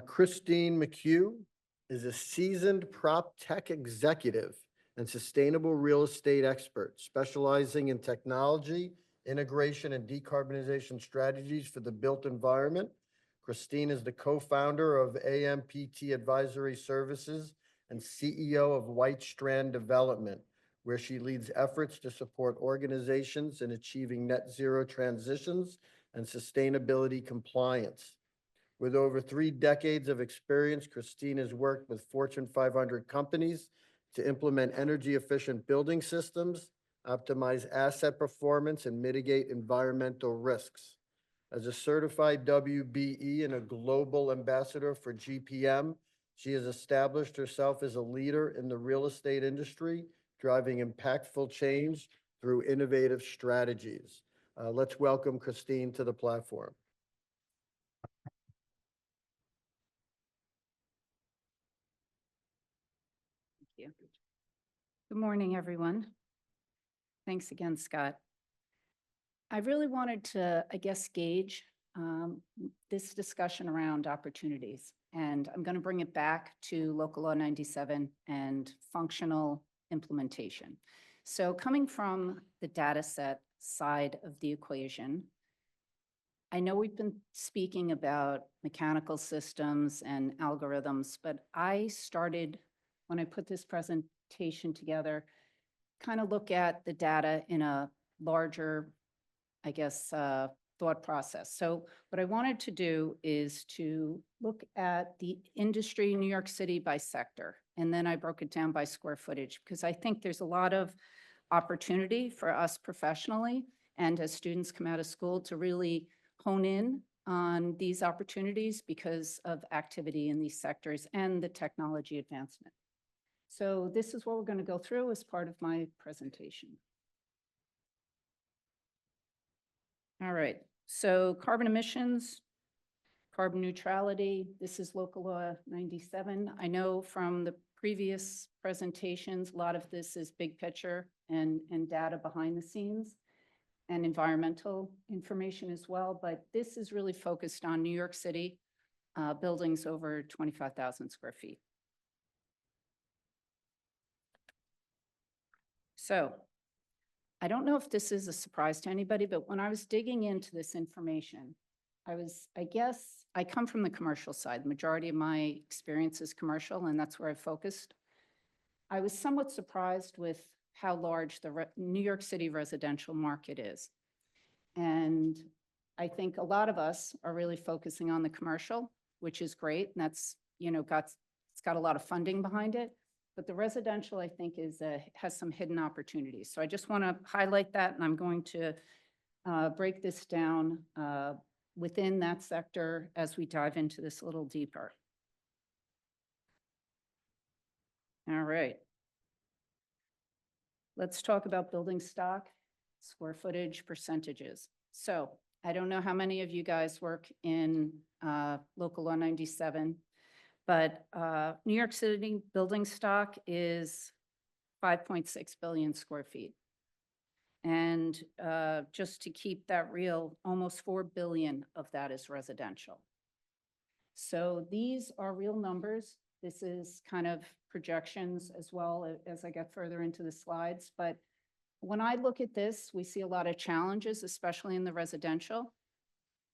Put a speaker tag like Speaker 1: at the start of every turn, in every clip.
Speaker 1: Christine McHugh is a seasoned prop tech executive and sustainable real estate expert, specializing in technology, integration, and decarbonization strategies for the built environment. Christine is the co-founder of AMPT Advisory Services and CEO of White Strand Development, where she leads efforts to support organizations in achieving net zero transitions and sustainability compliance. With over 3 decades of experience, Christine has worked with Fortune 500 companies to implement energy-efficient building systems, optimize asset performance, and mitigate environmental risks. As a certified WBE and a global ambassador for GPM, she has established herself as a leader in the real estate industry, driving impactful change through innovative strategies. Let's welcome Christine to the platform.
Speaker 2: Thank you. Good morning, everyone. Thanks again, Scott. I really wanted to, gauge this discussion around opportunities, and I'm going to bring it back to Local Law 97 and functional implementation. So coming from the data set side of the equation, I know we've been speaking about mechanical systems and algorithms, but I started, when I put this presentation together, kind of look at the data in a larger, thought process. So what I wanted to do is to look at the industry in New York City by sector, and then I broke it down by square footage, because I think there's a lot of opportunity for us professionally and as students come out of school to really hone in on these opportunities because of activity in these sectors and the technology advancement. So this is what we're going to go through as part of my presentation. All right, so carbon emissions, carbon neutrality, this is Local Law 97. I know from the previous presentations, a lot of this is big picture and data behind the scenes and environmental information as well, but this is really focused on New York City buildings over 25,000 square feet. So I don't know if this is a surprise to anybody, but when I was digging into this information, I come from the commercial side. The majority of my experience is commercial, and that's where I focused. I was somewhat surprised with how large the New York City residential market is. And I think a lot of us are really focusing on the commercial, which is great. And that's, it's got a lot of funding behind it. But the residential, I think, has some hidden opportunities. So I just want to highlight that, and I'm going to break this down within that sector as we dive into this a little deeper. All right. Let's talk about building stock, square footage, percentages. So I don't know how many of you guys work in Local Law 97, but New York City building stock is 5.6 billion square feet. And just to keep that real, almost 4 billion of that is residential. So these are real numbers. This is kind of projections as well as I get further into the slides. But when I look at this, we see a lot of challenges, especially in the residential.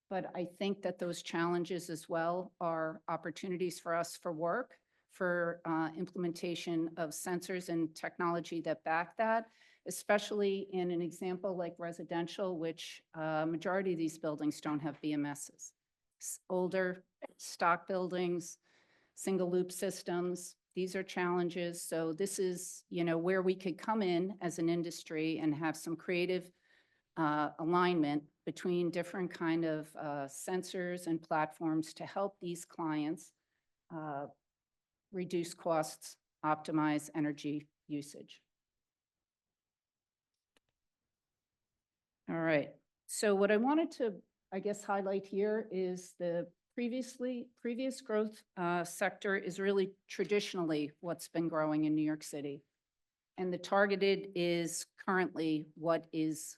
Speaker 2: But I think that those challenges as well are opportunities for us for work, for implementation of sensors and technology that back that, especially in an example like residential, which majority of these buildings don't have BMSs. Older stock buildings, single loop systems, these are challenges. So this is, where we could come in as an industry and have some creative alignment between different kind of sensors and platforms to help these clients reduce costs, optimize energy usage. All right, so what I wanted to, highlight here is the previous growth sector is really traditionally what's been growing in New York City. And the targeted is currently what is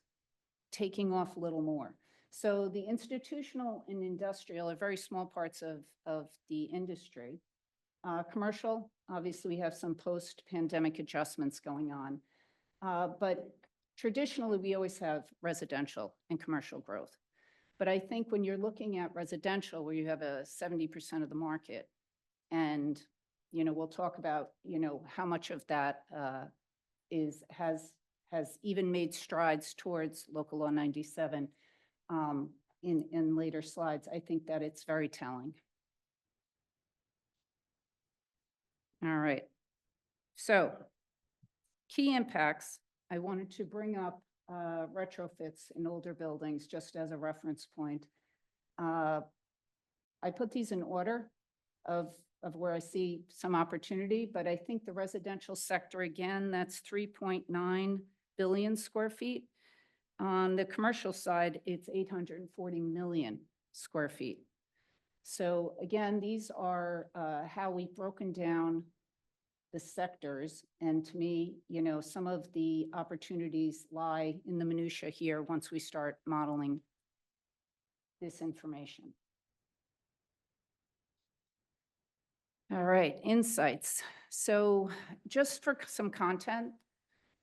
Speaker 2: taking off a little more. So the institutional and industrial are very small parts of the industry. Commercial, obviously, we have some post-pandemic adjustments going on. But traditionally, we always have residential and commercial growth. But I think when you're looking at residential, where you have a 70% of the market, and, we'll talk about, how much of that has even made strides towards Local Law 97 in later slides, I think that it's very telling. All right. So key impacts, I wanted to bring up retrofits in older buildings just as a reference point. I put these in order of where I see some opportunity, but I think the residential sector, again, that's 3.9 billion square feet. On the commercial side, it's 840 million square feet. So again, these are how we've broken down the sectors. And to me, some of the opportunities lie in the minutia here once we start modeling this information. All right, insights. So just for some content,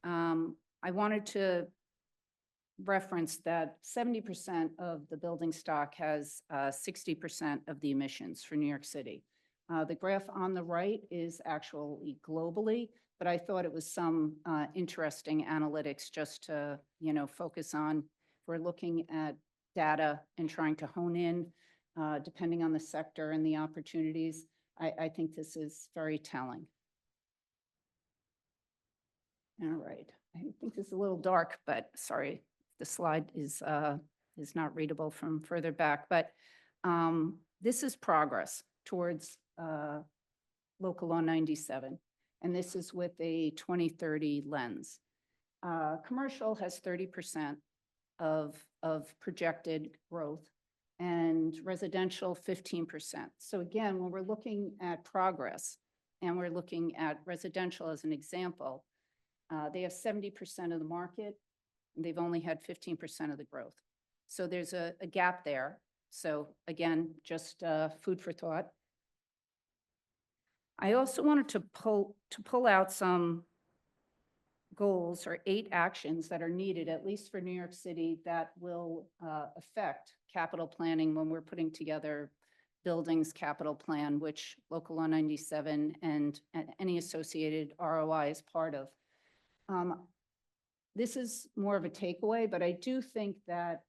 Speaker 2: I wanted to reference that 70% of the building stock has 60% of the emissions for New York City. The graph on the right is actually globally, but I thought it was some interesting analytics just to, focus on. We're looking at data and trying to hone in, depending on the sector and the opportunities. I think this is very telling. All right, I think this is a little dark, but sorry, the slide is not readable from further back, but this is progress towards Local Law 97, and this is with a 2030 lens. Commercial has 30% of projected growth, and residential 15%. So again, when we're looking at progress, and we're looking at residential as an example, they have 70% of the market, and they've only had 15% of the growth. So there's a gap there. So again, just food for thought. I also wanted to pull out some goals or 8 actions that are needed, at least for New York City, that will affect capital planning when we're putting together buildings capital plan, which Local Law 97 and any associated ROI is part of. This is more of a takeaway, but I do think that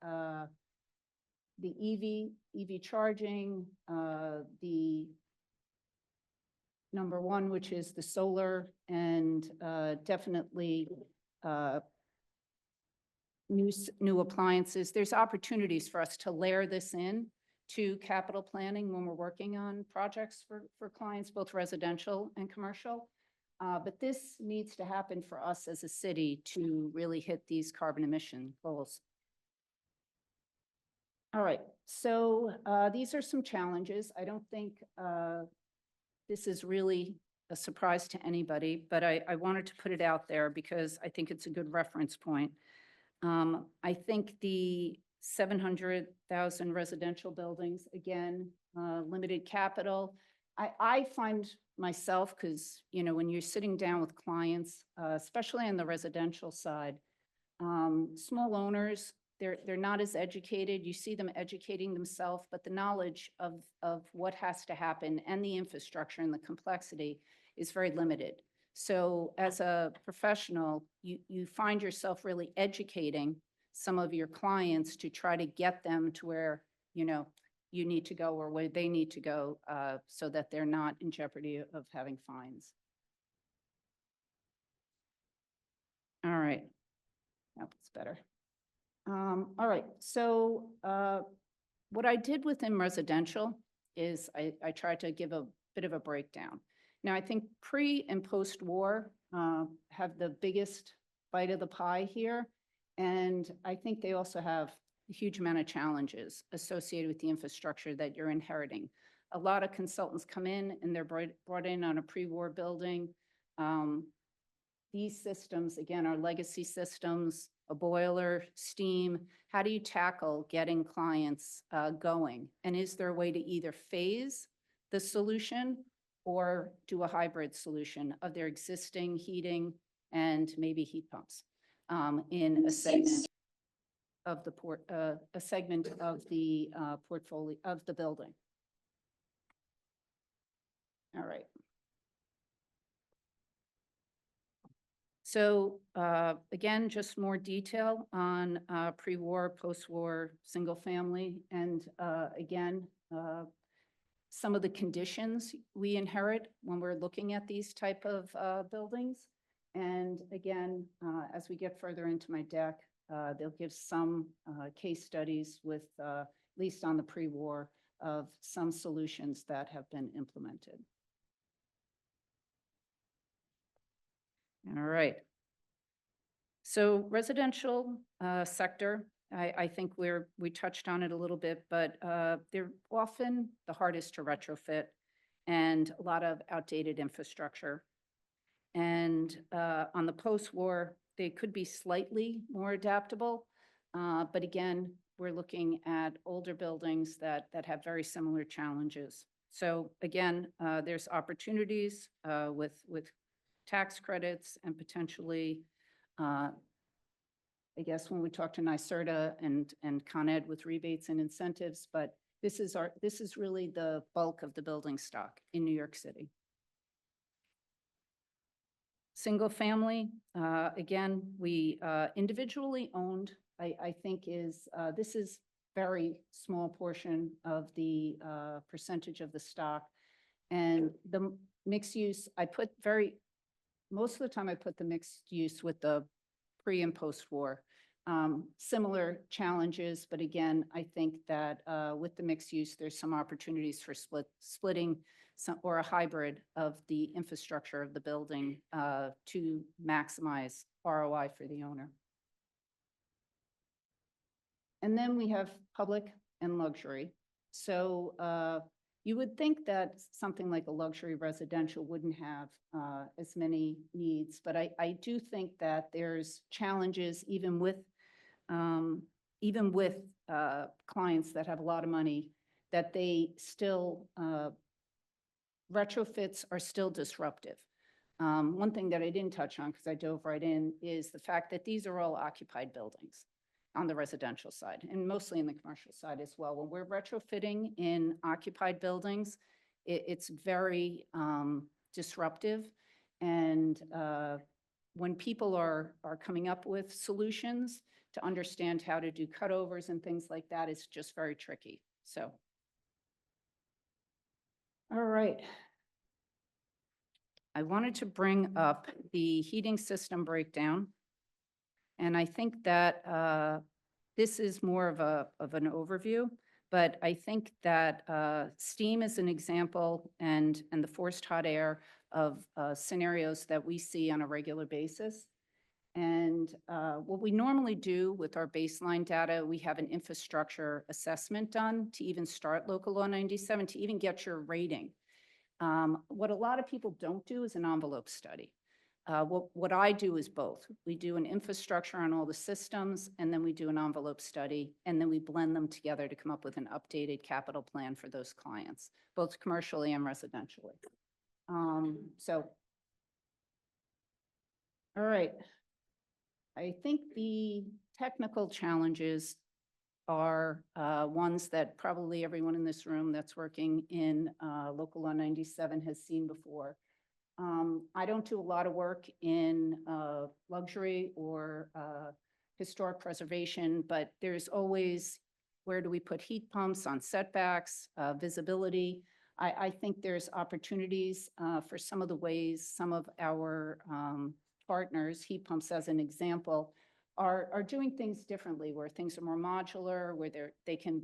Speaker 2: the EV charging, the number one, which is the solar, and definitely new appliances. There's opportunities for us to layer this in to capital planning when we're working on projects for clients, both residential and commercial. But this needs to happen for us as a city to really hit these carbon emission goals. All right, so these are some challenges. I don't think this is really a surprise to anybody, but I wanted to put it out there because I think it's a good reference point. I think the 700,000 residential buildings, again, limited capital. I find myself, because, when you're sitting down with clients, especially on the residential side, small owners, they're not as educated. You see them educating themselves, but the knowledge of what has to happen and the infrastructure and the complexity is very limited. So as a professional, you find yourself really educating some of your clients to try to get them to where, you need to go or where they need to go so that they're not in jeopardy of having fines. All right, that's better. All right, so what I did within residential is I tried to give a bit of a breakdown. Now, I think pre and post-war have the biggest bite of the pie here, and I think they also have a huge amount of challenges associated with the infrastructure that you're inheriting. A lot of consultants come in and they're brought in on a pre-war building. These systems, again, are legacy systems. a boiler, steam? How do you tackle getting clients going? And is there a way to either phase the solution or do a hybrid solution of their existing heating and maybe heat pumps in a segment of the portfolio of the building? All right. So again, just more detail on pre-war, post-war, single family. And again, some of the conditions we inherit when we're looking at these type of buildings. And again, as we get further into my deck, they'll give some case studies with, at least on the pre-war, of some solutions that have been implemented. All right. So residential sector, I think we touched on it a little bit, but they're often the hardest to retrofit and a lot of outdated infrastructure. And on the post-war, they could be slightly more adaptable. But again, we're looking at older buildings that have very similar challenges. So again, there's opportunities with tax credits and potentially, I guess when we talk to NYSERDA and Con Ed with rebates and incentives, but this is really the bulk of the building stock in New York City. Single family, again, we individually owned, I think this is very small portion of the percentage of the stock. And the mixed use, most of the time I put the mixed use with the pre and post-war. Similar challenges, but again, I think that with the mixed use, there's some opportunities for splitting or a hybrid of the infrastructure of the building to maximize ROI for the owner. And then we have public and luxury. So you would think that something like a luxury residential wouldn't have as many needs, but I do think that there's challenges even with clients that have a lot of money, that they still, retrofits are still disruptive. One thing that I didn't touch on because I dove right in is the fact that these are all occupied buildings on the residential side and mostly in the commercial side as well. When we're retrofitting in occupied buildings, it's very disruptive. And when people are coming up with solutions to understand how to do cutovers and things like that, it's just very tricky. So, all right. I wanted to bring up the heating system breakdown. And I think that this is more of an overview, but I think that steam is an example and the forced hot air of scenarios that we see on a regular basis. And what we normally do with our baseline data, we have an infrastructure assessment done to even start Local Law 97, to even get your rating. What a lot of people don't do is an envelope study. What I do is both. We do an infrastructure on all the systems, and then we do an envelope study, and then we blend them together to come up with an updated capital plan for those clients, both commercially and residentially. All right. I think the technical challenges are ones that probably everyone in this room that's working in Local Law 97 has seen before. I don't do a lot of work in luxury or historic preservation, but there's always, where do we put heat pumps on setbacks, visibility. I think there's opportunities for some of the ways some of our partners, heat pumps as an example, are doing things differently, where things are more modular, where they can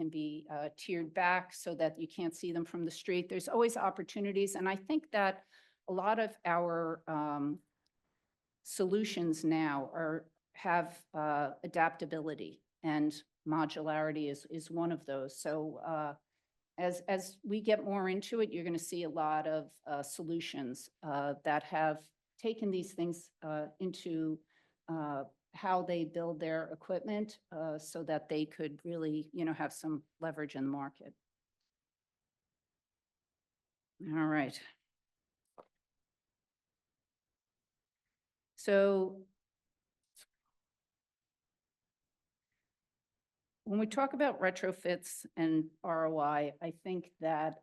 Speaker 2: be tiered back so that you can't see them from the street. There's always opportunities, and I think that a lot of our solutions now have adaptability, and modularity is one of those. So as we get more into it, you're going to see a lot of solutions that have taken these things into how they build their equipment so that they could really, have some leverage in the market. All right. So when we talk about retrofits and ROI, I think that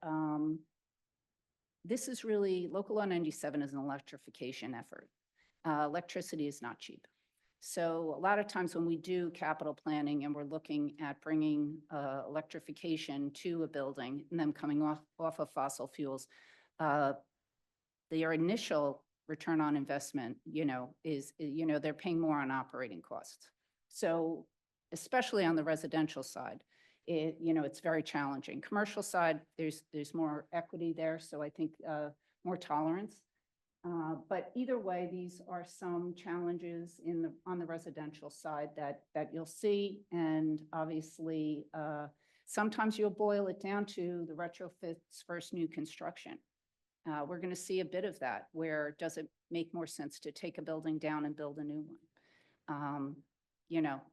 Speaker 2: this is really, Local Law 97 is an electrification effort. Electricity is not cheap. So a lot of times when we do capital planning and we're looking at bringing electrification to a building and them coming off of fossil fuels, their initial return on investment, is, they're paying more on operating costs. So especially on the residential side, it's very challenging. Commercial side, there's more equity there, so I think more tolerance. But either way, these are some challenges on the residential side that you'll see, and obviously, sometimes you'll boil it down to the retrofits versus new construction. We're going to see a bit of that, where does it make more sense to take a building down and build a new one?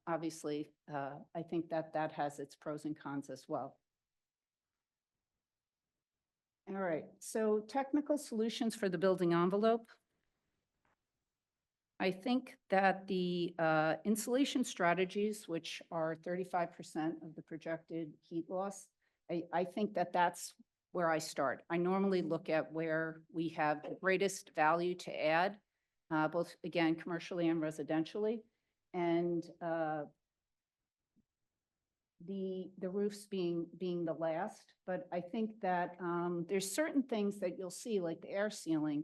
Speaker 2: Obviously, I think that has its pros and cons as well. All right, so technical solutions for the building envelope. I think that the insulation strategies, which are 35% of the projected heat loss, I think that's where I start. I normally look at where we have the greatest value to add, both, again, commercially and residentially. And the roofs being the last, but I think that there's certain things that you'll see, like the air sealing,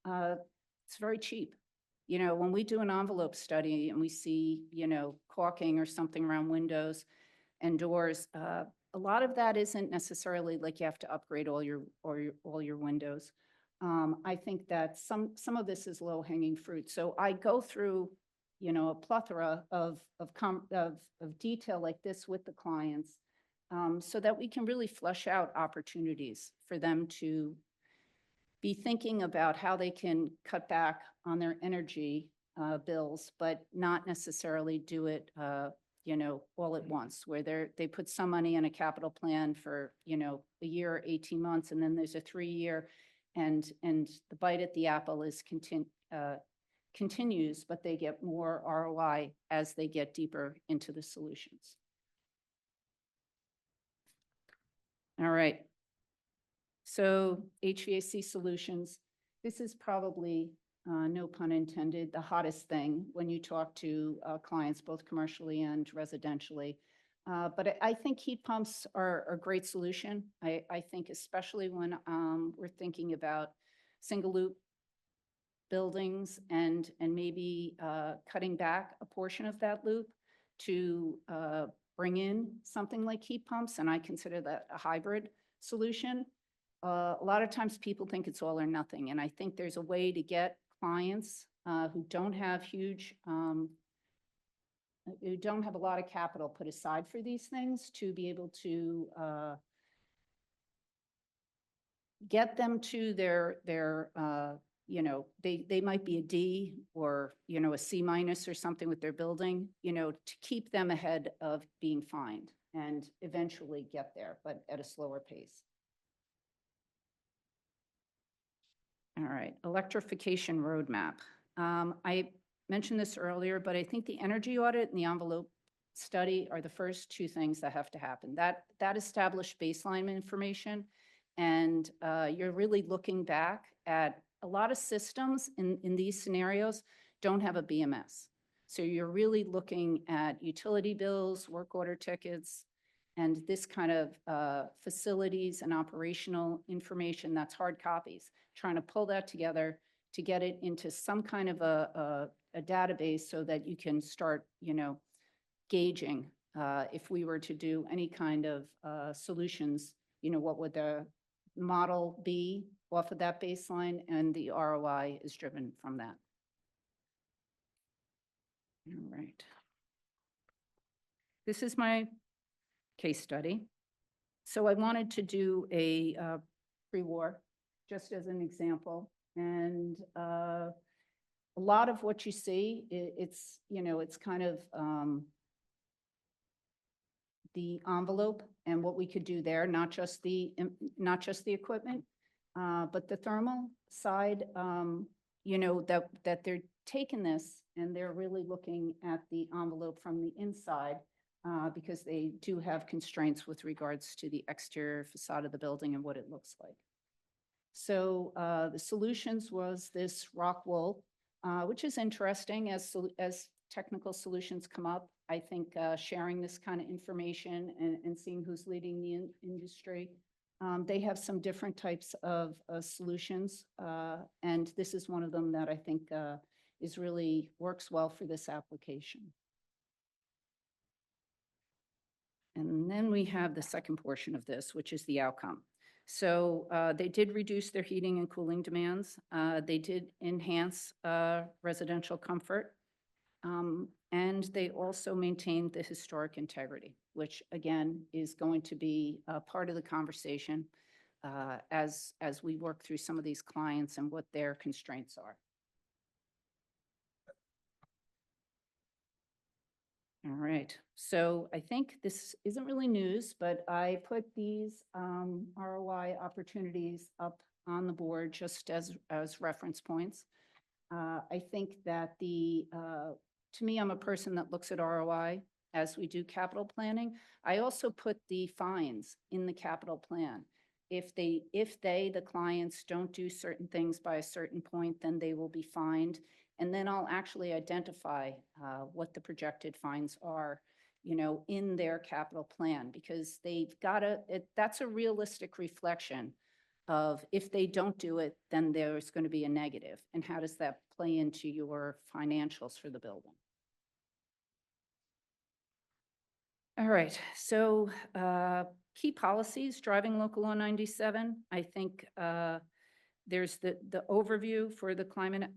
Speaker 2: it's very cheap. When we do an envelope study and we see, caulking or something around windows and doors, a lot of that isn't necessarily like you have to upgrade all your windows. I think that some of this is low hanging fruit. So I go through a plethora of detail like this with the clients, so that we can really flesh out opportunities for them to be thinking about how they can cut back on their energy bills, but not necessarily do it, all at once, where they put some money in a capital plan for, a year, 18 months, and then there's a 3-year, and the bite at the apple is continues, but they get more ROI as they get deeper into the solutions. All right. So HVAC solutions, this is probably, no pun intended, the hottest thing when you talk to clients, both commercially and residentially. But I think heat pumps are a great solution. I think especially when we're thinking about single loop buildings and maybe cutting back a portion of that loop to bring in something like heat pumps, and I consider that a hybrid solution. A lot of times people think it's all or nothing, and I think there's a way to get clients who don't have a lot of capital put aside for these things to be able to get them to their they might be a D or, a C- or something with their building, to keep them ahead of being fined and eventually get there, but at a slower pace. All right, electrification roadmap. I mentioned this earlier, but I think the energy audit and the envelope study are the first two things that have to happen. That established baseline information, and you're really looking back at a lot of systems in these scenarios don't have a BMS. So you're really looking at utility bills, work order tickets, and this kind of facilities and operational information that's hard copies, trying to pull that together to get it into some kind of a database so that you can start, gauging if we were to do any kind of solutions, what would the model be off of that baseline, and the ROI is driven from that. All right. This is my case study. So I wanted to do a pre-war, just as an example. And a lot of what you see, it's, it's kind of the envelope and what we could do there, not just the equipment, but the thermal side, that they're taking this and they're really looking at the envelope from the inside, because they do have constraints with regards to the exterior facade of the building and what it looks like. So the solutions was this rock wool, which is interesting as technical solutions come up. I think sharing this kind of information and seeing who's leading the industry, they have some different types of solutions, and this is one of them that I think is really works well for this application. And then we have the second portion of this, which is the outcome. So they did reduce their heating and cooling demands. They did enhance residential comfort. And they also maintained the historic integrity, which again is going to be a part of the conversation as we work through some of these clients and what their constraints are. All right, so I think this isn't really news, but I put these ROI opportunities up on the board just as reference points. I think that to me, I'm a person that looks at ROI as we do capital planning. I also put the fines in the capital plan. If the clients don't do certain things by a certain point, then they will be fined. And then I'll actually identify what the projected fines are, in their capital plan, because that's a realistic reflection of if they don't do it, then there's going to be a negative. And how does that play into your financials for the building? All right, so key policies driving Local Law 97. I think there's the overview for the Climate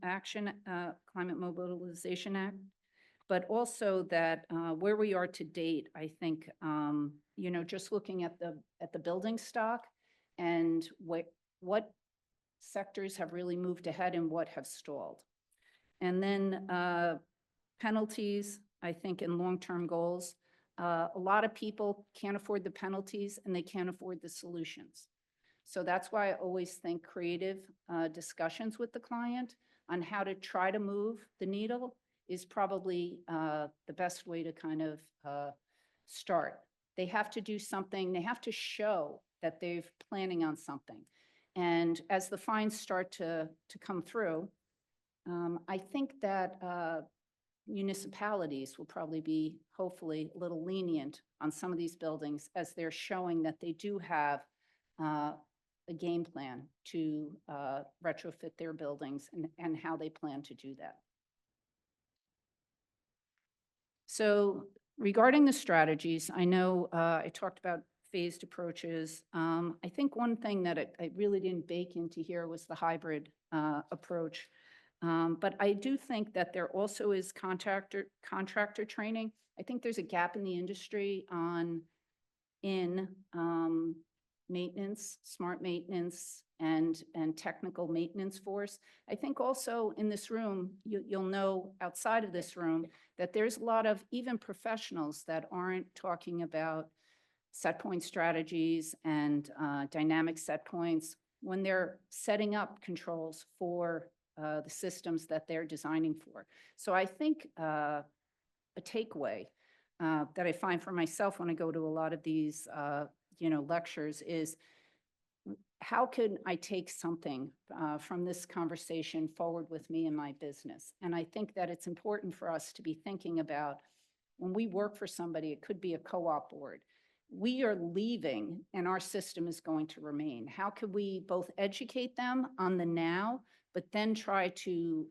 Speaker 2: Mobilization Act, but also that where we are to date, I think, just looking at the building stock and what sectors have really moved ahead and what have stalled. And then penalties, I think, and long-term goals. A lot of people can't afford the penalties and they can't afford the solutions. So that's why I always think creative discussions with the client on how to try to move the needle is probably the best way to kind of start. They have to do something. They have to show that they're planning on something. And as the fines start to come through, I think that municipalities will probably be hopefully a little lenient on some of these buildings as they're showing that they do have a game plan to retrofit their buildings and how they plan to do that. So regarding the strategies, I know I talked about phased approaches. I think one thing that I really didn't bake into here was the hybrid approach. But I do think that there also is contractor training. I think there's a gap in the industry in maintenance, smart maintenance, and technical maintenance force. I think also in this room, you'll know outside of this room that there's a lot of even professionals that aren't talking about set point strategies and dynamic set points when they're setting up controls for the systems that they're designing for. So I think a takeaway that I find for myself when I go to a lot of these, lectures is how can I take something from this conversation forward with me and my business? And I think that it's important for us to be thinking about when we work for somebody, it could be a co-op board. We are leaving and our system is going to remain. How could we both educate them on the now, but then try to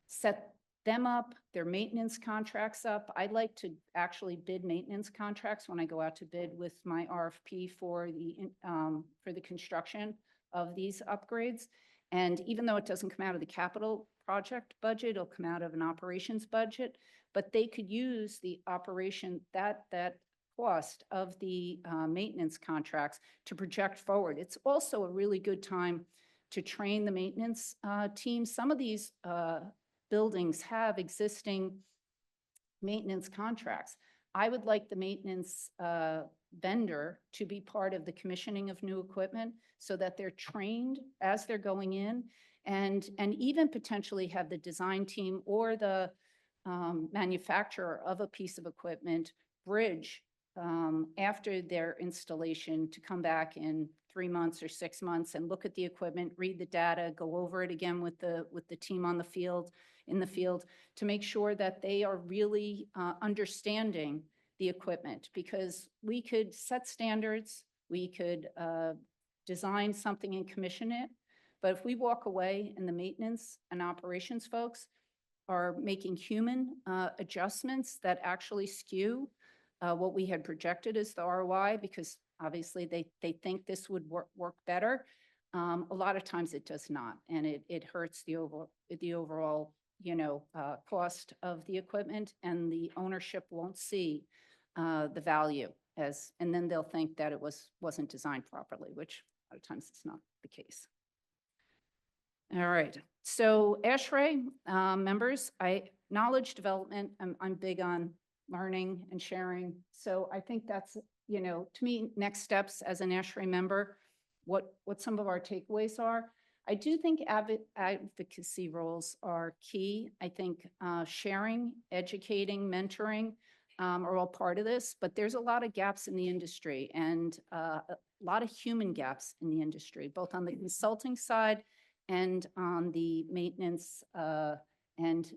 Speaker 2: set them up, their maintenance contracts up. I'd like to actually bid maintenance contracts when I go out to bid with my RFP for the construction of these upgrades. And even though it doesn't come out of the capital project budget, it'll come out of an operations budget, but they could use the operation, that cost of the maintenance contracts to project forward. It's also a really good time to train the maintenance team. Some of these buildings have existing maintenance contracts. I would like the maintenance vendor to be part of the commissioning of new equipment so that they're trained as they're going in, and even potentially have the design team or the manufacturer of a piece of equipment bridge after their installation to come back in 3 months or 6 months and look at the equipment, read the data, go over it again with the team on the field, in the field, to make sure that they are really understanding the equipment. Because we could set standards, we could design something and commission it, but if we walk away and the maintenance and operations folks are making human adjustments that actually skew what we had projected as the ROI, because obviously they think this would work better. A lot of times it does not, and it hurts the overall cost of the equipment, and the ownership won't see the value and then they'll think that it wasn't designed properly, which a lot of times it's not the case. All right, so ASHRAE members, knowledge development, I'm big on learning and sharing. So I think that's, to me, next steps as an ASHRAE member, what some of our takeaways are. I do think advocacy roles are key. I think sharing, educating, mentoring are all part of this, but there's a lot of gaps in the industry and a lot of human gaps in the industry, both on the consulting side and on the maintenance and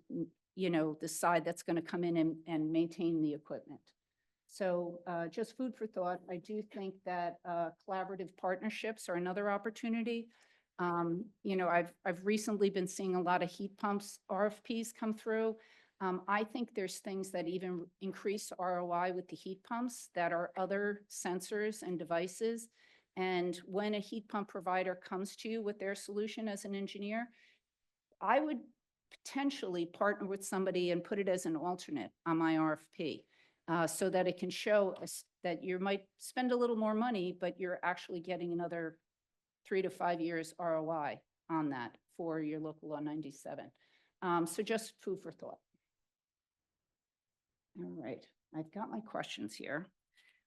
Speaker 2: the side that's going to come in and maintain the equipment. So just food for thought. I do think that collaborative partnerships are another opportunity. I've recently been seeing a lot of heat pumps RFPs come through. I think there's things that even increase ROI with the heat pumps that are other sensors and devices. And when a heat pump provider comes to you with their solution as an engineer, I would potentially partner with somebody and put it as an alternate on my RFP so that it can show us that you might spend a little more money, but you're actually getting another 3 to 5 years ROI on that for your local law 97. So just food for thought. All right, I've got my questions here.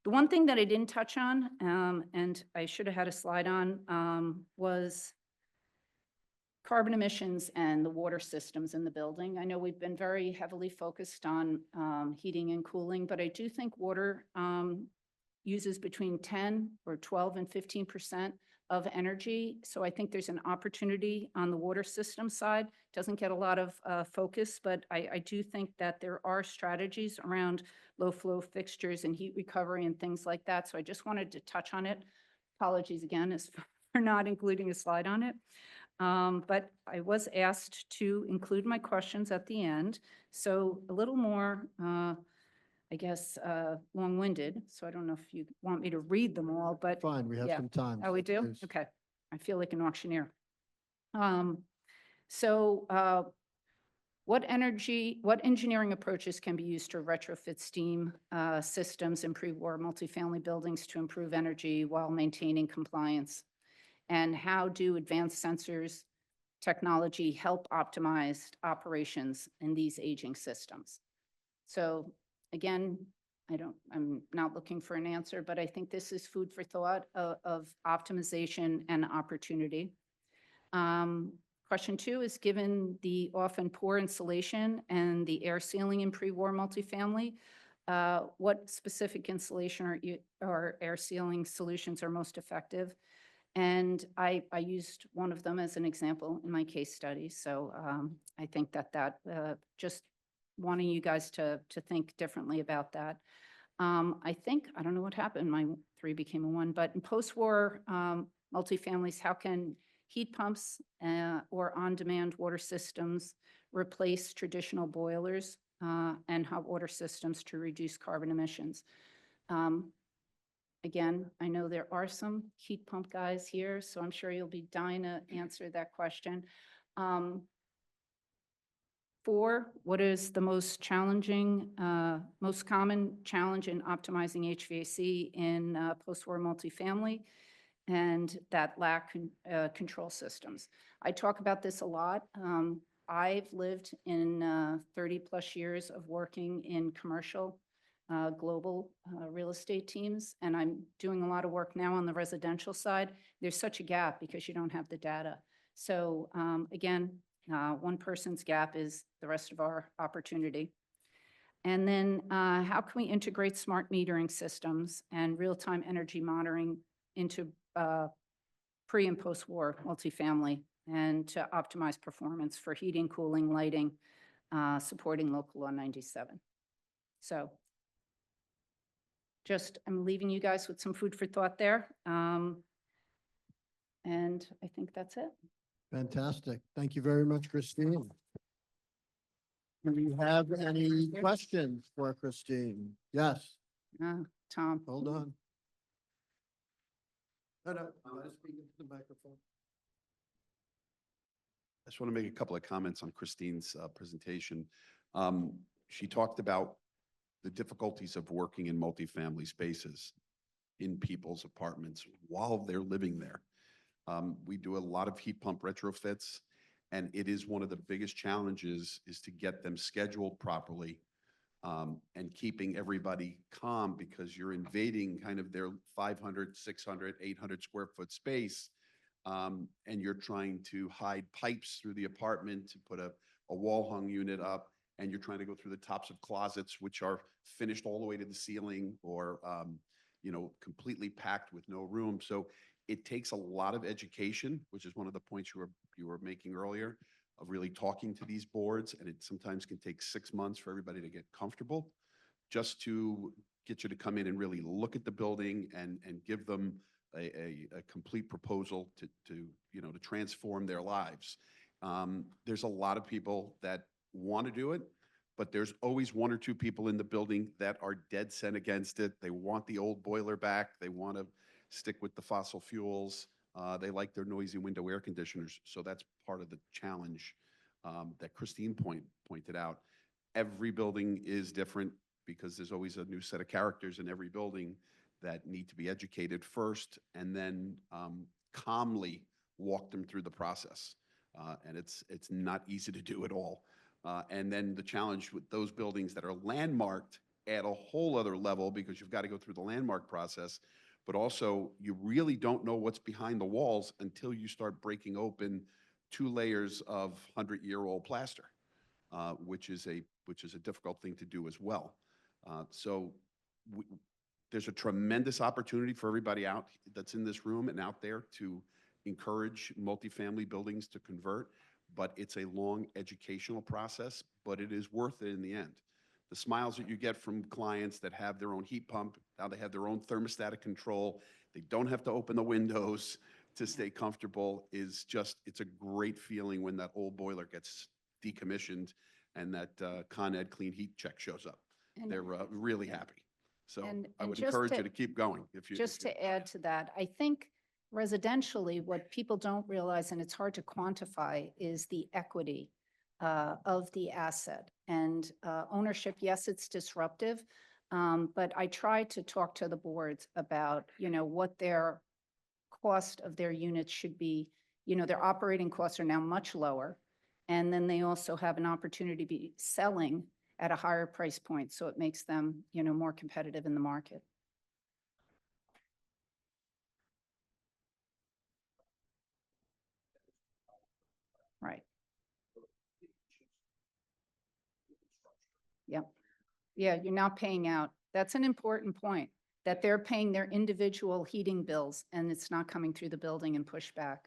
Speaker 2: The one thing that I didn't touch on, and I should have had a slide on, was carbon emissions and the water systems in the building. I know we've been very heavily focused on heating and cooling, but I do think water uses between 10 or 12 and 15% of energy. So I think there's an opportunity on the water system side. Doesn't get a lot of focus, but I do think that there are strategies around low flow fixtures and heat recovery and things like that. So I just wanted to touch on it. Apologies again for not including a slide on it. But I was asked to include my questions at the end. So a little more, I guess, long-winded. So I don't know if you want me to read them all, but
Speaker 1: Fine, we have
Speaker 2: yeah.
Speaker 1: some time.
Speaker 2: Oh, we do?
Speaker 1: Please.
Speaker 2: Okay. I feel like an auctioneer. What engineering approaches can be used to retrofit steam systems in pre-war multifamily buildings to improve energy while maintaining compliance? And how do advanced sensors technology help optimize operations in these aging systems? So again, I'm not looking for an answer, but I think this is food for thought of optimization and opportunity. Question 2 is, given the often poor insulation and the air sealing in pre-war multifamily, what specific insulation or air sealing solutions are most effective? And I used one of them as an example in my case study. So I think that just wanting you guys to think differently about that. I don't know what happened. My 3 became a 1, but in post-war multifamilies, how can heat pumps or on-demand water systems replace traditional boilers and hot water systems to reduce carbon emissions? Again, I know there are some heat pump guys here, so I'm sure you'll be dying to answer that question. 4, what is the most challenging, most common challenge in optimizing HVAC in post-war multifamily? and that lack control systems. I talk about this a lot. I've lived in 30-plus years of working in commercial global real estate teams, and I'm doing a lot of work now on the residential side. There's such a gap because you don't have the data. So again, one person's gap is the rest of our opportunity. And then how can we integrate smart metering systems and real-time energy monitoring into pre and post-war multifamily and to optimize performance for heating, cooling, lighting, supporting Local Law 97. So just, I'm leaving you guys with some food for thought there. And I think that's it.
Speaker 1: Fantastic. Thank you very much, Christine. Do we have any questions for Christine? Yes,
Speaker 2: Tom.
Speaker 1: hold on. No, no, let us speak into the microphone.
Speaker 3: I just want to make a couple of comments on Christine's presentation. She talked about the difficulties of working in multifamily spaces in people's apartments while they're living there. We do a lot of heat pump retrofits, and it is one of the biggest challenges is to get them scheduled properly and keeping everybody calm because you're invading kind of their 500, 600, 800 square foot space. And you're trying to hide pipes through the apartment to put a wall hung unit up, and you're trying to go through the tops of closets, which are finished all the way to the ceiling or, completely packed with no room. So it takes a lot of education, which is one of the points you were making earlier, of really talking to these boards. And it sometimes can take 6 months for everybody to get comfortable just to get you to come in and really look at the building and give them a complete proposal to transform their lives. There's a lot of people that want to do it, but there's always 1 or 2 people in the building that are dead set against it. They want the old boiler back. They want to stick with the fossil fuels. They like their noisy window air conditioners. So that's part of the challenge that Christine pointed out. Every building is different because there's always a new set of characters in every building that need to be educated first and then calmly walk them through the process. And it's not easy to do at all. And then the challenge with those buildings that are landmarked at a whole other level because you've got to go through the landmark process, but also you really don't know what's behind the walls until you start breaking open 2 layers of 100-year-old plaster, which is a difficult thing to do as well. There's a tremendous opportunity for everybody that's in this room and out there to encourage multifamily buildings to convert, but it's a long educational process, but it is worth it in the end. The smiles that you get from clients that have their own heat pump, now they have their own thermostatic control, they don't have to open the windows to stay comfortable, it's a great feeling when that old boiler gets decommissioned and that Con Ed clean heat check shows up.
Speaker 2: And
Speaker 3: they're really happy. So I would
Speaker 2: just
Speaker 3: encourage you to keep going.
Speaker 2: To add to that, I think residentially, what people don't realize, and it's hard to quantify, is the equity of the asset. And ownership, yes, it's disruptive, but I try to talk to the boards about, what their cost of their units should be. Their operating costs are now much lower. And then they also have an opportunity to be selling at a higher price point. So it makes them, more competitive in the market. Right. Yep. Yeah, you're not paying out. That's an important point, that they're paying their individual heating bills and it's not coming through the building and pushed back.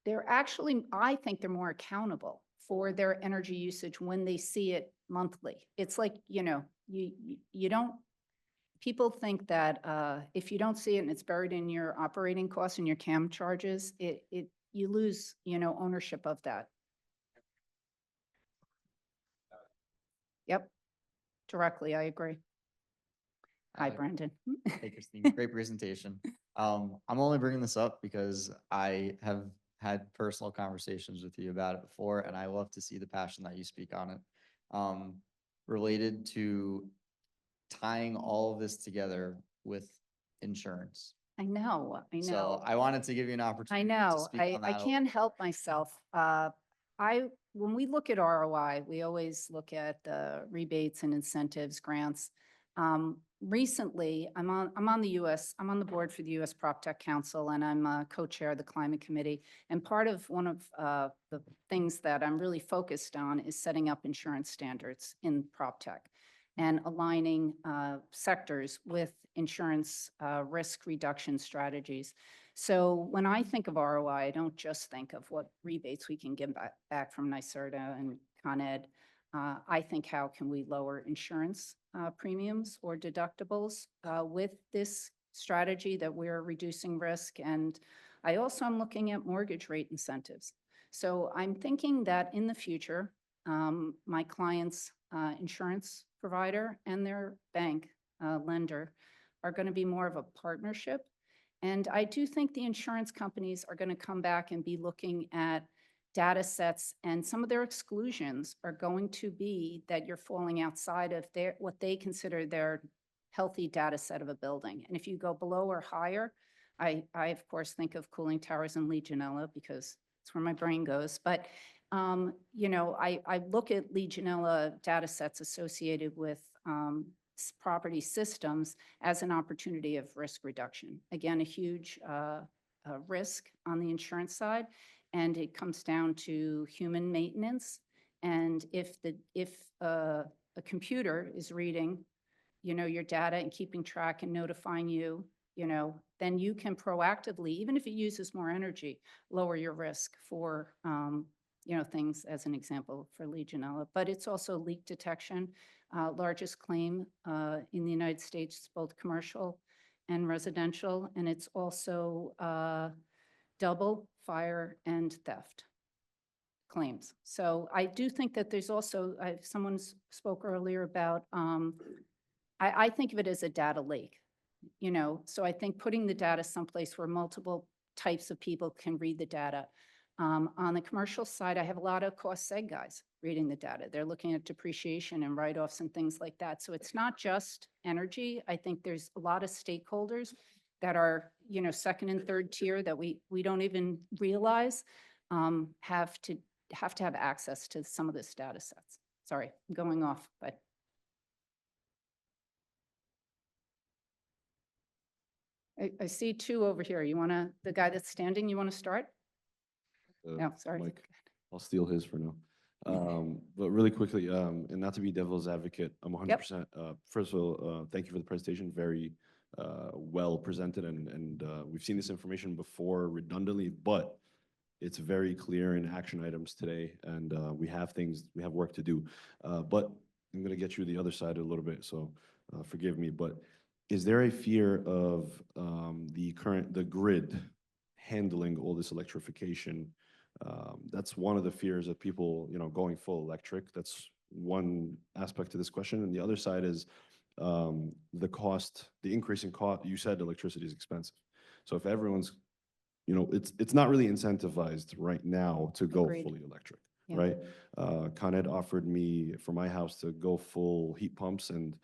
Speaker 2: They're actually, I think they're more accountable for their energy usage when they see it monthly. It's like, you don't, people think that if you don't see it and it's buried in your operating costs and your CAM charges, you lose, ownership of that. Yep, directly, I agree. Hi, Brandon.
Speaker 4: Hey, Christine, great presentation. I'm only bringing this up because I have had personal conversations with you about it before, and I love to see the passion that you speak on it. Related to tying all of this together with insurance.
Speaker 2: I know.
Speaker 4: So I wanted to give you an
Speaker 2: I
Speaker 4: opportunity to
Speaker 2: know.
Speaker 4: speak
Speaker 2: I
Speaker 4: on that. a
Speaker 2: can't help myself. When we look at ROI, we always look at the rebates and incentives, grants. Recently, I'm on the board for the US PropTech Council, and I'm a co-chair of the Climate Committee. And part of one of the things that I'm really focused on is setting up insurance standards in PropTech and aligning sectors with insurance risk reduction strategies. So when I think of ROI, I don't just think of what rebates we can get back from NYSERDA and Con Ed. I think, how can we lower insurance premiums or deductibles with this strategy that we're reducing risk? And I also am looking at mortgage rate incentives. So I'm thinking that in the future, my clients' insurance provider and their bank lender are going to be more of a partnership. And I do think the insurance companies are going to come back and be looking at data sets, and some of their exclusions are going to be that you're falling outside of what they consider their healthy data set of a building. And if you go below or higher, I of course think of cooling towers and Legionella because it's where my brain goes. But I look at Legionella data sets associated with property systems as an opportunity of risk reduction. Again, a huge risk on the insurance side, and it comes down to human maintenance. And if a computer is reading, your data and keeping track and notifying you, then you can proactively, even if it uses more energy, lower your risk for things, as an example for Legionella. But it's also leak detection. Largest claim in the United States, both commercial and residential, and it's also double fire and theft claims. So I do think that there's also, someone spoke earlier about, I think of it as a data lake, so I think putting the data someplace where multiple types of people can read the data. On the commercial side, I have a lot of cost seg guys reading the data. They're looking at depreciation and write-offs and things like that. So it's not just energy. I think there's a lot of stakeholders that are, second and third tier that we don't even realize have to have access to some of this data sets. Sorry, I'm going off, but. I see two over here. The guy that's standing, you want to start? No, sorry.
Speaker 5: Mike, I'll steal his for now. But really quickly, and not to be devil's advocate, I'm 100%. First of all, thank you for the presentation. Very well presented, and we've seen this information before redundantly, but it's very clear in action items today, and we have work to do. But I'm going to get you the other side a little bit, so forgive me. But is there a fear of the grid handling all this electrification? That's one of the fears of people, going full electric. That's one aspect to this question. And the other side is the increase in cost. You said electricity is expensive. So if everyone's, it's not really incentivized right now to go
Speaker 2: Agreed.
Speaker 5: fully electric,
Speaker 2: Yeah.
Speaker 5: right? Con Ed offered me for my house to go full heat pumps and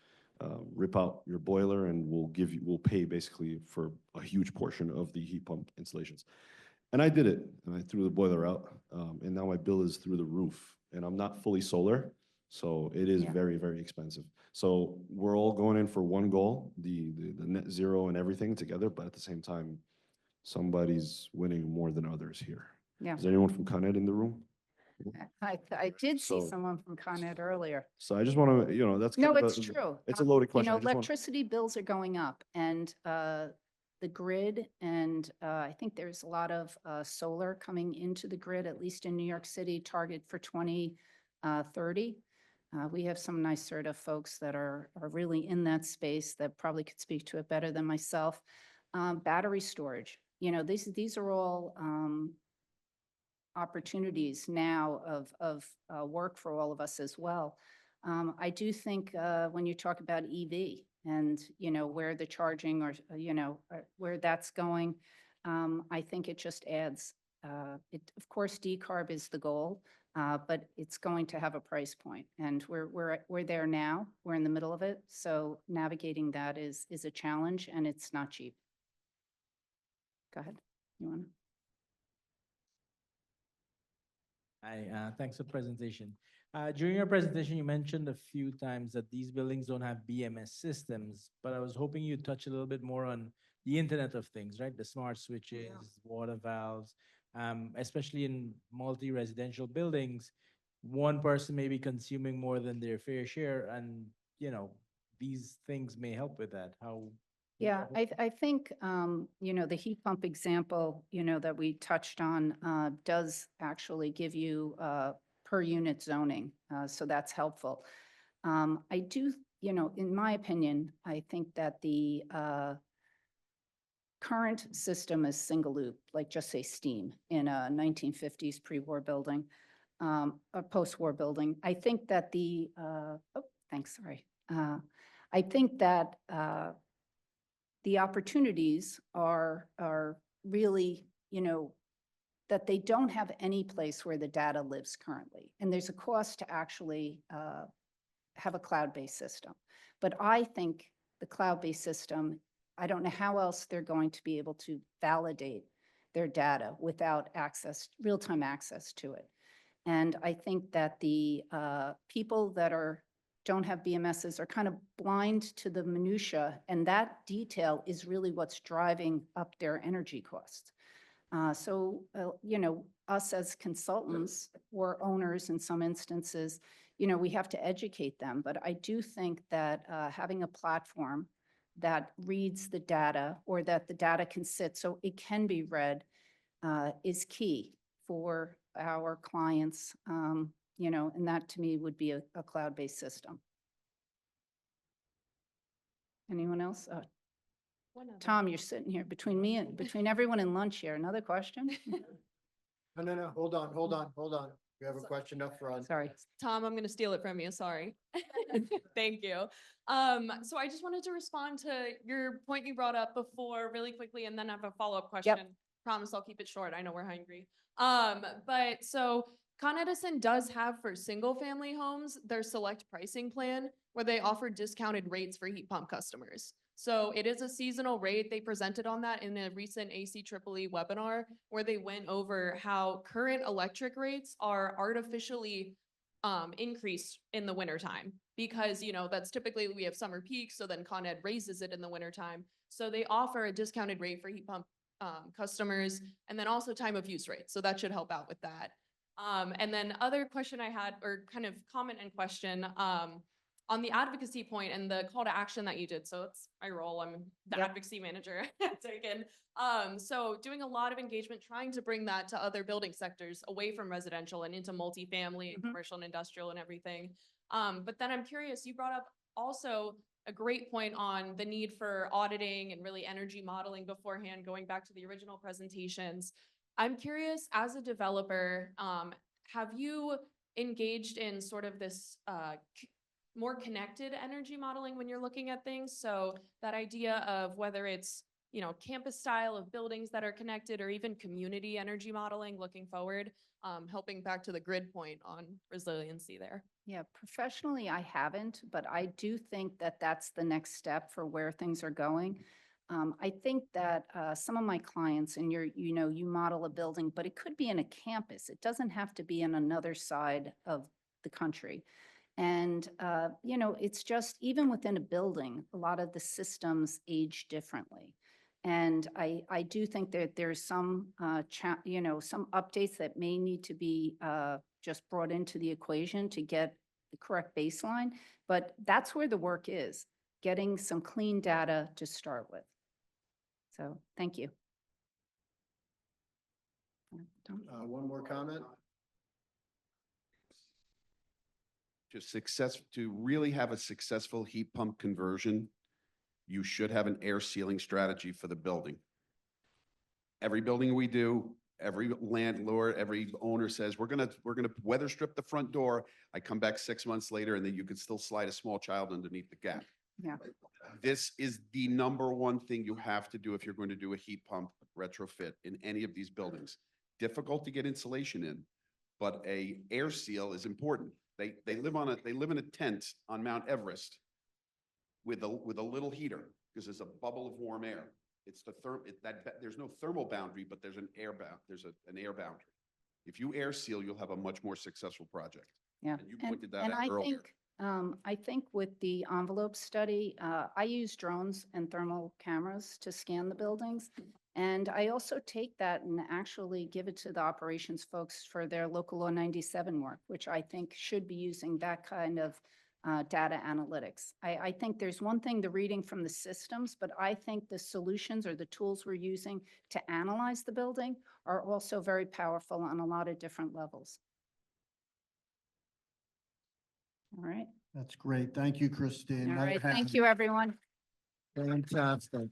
Speaker 5: rip out your boiler, and we'll pay basically for a huge portion of the heat pump installations. And I did it, and I threw the boiler out, and now my bill is through the roof, and I'm not fully solar, so it is
Speaker 2: Yeah.
Speaker 5: very, very expensive. So we're all going in for one goal, the net zero and everything together, but at the same time, somebody's winning more than others here.
Speaker 2: Yeah.
Speaker 5: Is there anyone from Con Ed in the room?
Speaker 2: I did see
Speaker 5: So-
Speaker 2: someone from Con Ed earlier.
Speaker 5: So I just want to, that's
Speaker 2: No,
Speaker 5: kind of
Speaker 2: it's true.
Speaker 5: It's a loaded question. I just wanna-
Speaker 2: Electricity bills are going up, and the grid, and I think there's a lot of solar coming into the grid, at least in New York City, target for 2030. We have some NYSERDA folks that are really in that space that probably could speak to it better than myself. Battery storage, these are all opportunities now of work for all of us as well. I do think when you talk about EV and, where the charging or, where that's going, I think it just adds, of course, decarb is the goal. but it's going to have a price point, and we're there now. We're in the middle of it, so navigating that is a challenge, and it's not cheap. Go ahead. You want to?
Speaker 6: Hi, thanks for the presentation. During your presentation, you mentioned a few times that these buildings don't have BMS systems, but I was hoping you'd touch a little bit more on the Internet of Things, right? The smart switches, water valves, especially in multi-residential buildings. One person may be consuming more than their fair share, and, these things may help with that. How?
Speaker 2: Yeah, I think, the heat pump example, that we touched on, does actually give you, per unit zoning. So that's helpful. I do, in my opinion, I think that the, current system is single loop, like just say steam in a 1950s pre-war building, a post-war building. I think that thanks, sorry. I think that, the opportunities are really, that they don't have any place where the data lives currently. And there's a cost to actually have a cloud-based system. But I think the cloud-based system, I don't know how else they're going to be able to validate their data without access, real-time access to it. And I think that the people that don't have BMSs are kind of blind to the minutia, and that detail is really what's driving up their energy costs. So, us as consultants or owners in some instances, we have to educate them. But I do think that having a platform that reads the data, or that the data can sit so it can be read, is key for our clients, and that to me would be a cloud-based system. Anyone else? Tom, you're sitting here between everyone and lunch here. Another question?
Speaker 1: No, hold on. We have a question up front.
Speaker 2: Sorry.
Speaker 7: Tom, I'm going to steal it from you. Sorry. Thank you. So I just wanted to respond to your point you brought up before really quickly, and then I have a follow-up question. Promise I'll keep it short. I know we're hungry. But so Con Edison does have for single family homes their select pricing plan where they offer discounted rates for heat pump customers. So it is a seasonal rate. They presented on that in a recent ACEEE webinar where they went over how current electric rates are artificially increased in the wintertime because, that's typically we have summer peaks. So then Con Ed raises it in the wintertime. So they offer a discounted rate for heat pump customers and then also time of use rate. So that should help out with that. And then other question I had, or kind of comment and question, on the advocacy point and the call to action that you did. So it's my role. I'm the advocacy manager at Taken. So doing a lot of engagement, trying to bring that to other building sectors away from residential and into multifamily and commercial and industrial and everything. But then I'm curious, you brought up also a great point on the need for auditing and really energy modeling beforehand, going back to the original presentations. I'm curious, as a developer, have you engaged in sort of this more connected energy modeling when you're looking at things? So that idea of whether it's, campus style of buildings that are connected or even community energy modeling looking forward, helping back to the grid point on resiliency there.
Speaker 2: Yeah, professionally, I haven't, but I do think that that's the next step for where things are going. I think that some of my clients, and you model a building, but it could be in a campus. It doesn't have to be in another side of the country. And, it's just, even within a building, a lot of the systems age differently. And I do think that there's some, some updates that may need to be just brought into the equation to get the correct baseline. But that's where the work is, getting some clean data to start with. So thank you.
Speaker 1: One more comment.
Speaker 3: To really have a successful heat pump conversion, you should have an air sealing strategy for the building. Every building we do, every landlord, every owner says, we're gonna weather strip the front door. I come back 6 months later and then you could still slide a small child underneath the gap.
Speaker 2: Yeah.
Speaker 3: This is the number one thing you have to do if you're going to do a heat pump retrofit in any of these buildings. Difficult to get insulation in, but a air seal is important. They live in a tent on Mount Everest with a little heater, because there's a bubble of warm air. It's there's no thermal boundary, but there's an air boundary. If you air seal, you'll have a much more successful project.
Speaker 2: Yeah.
Speaker 3: And you pointed that
Speaker 2: and
Speaker 3: out earlier.
Speaker 2: I think with the envelope study, I use drones and thermal cameras to scan the buildings. And I also take that and actually give it to the operations folks for their local law 97 work, which I think should be using that kind of data analytics. I think there's one thing, the reading from the systems, but I think the solutions or the tools we're using to analyze the building are also very powerful on a lot of different levels. All right.
Speaker 1: That's great. Thank you, Christine.
Speaker 2: All
Speaker 1: Another
Speaker 2: right.
Speaker 1: hand.
Speaker 2: Thank you, everyone.
Speaker 1: Fantastic.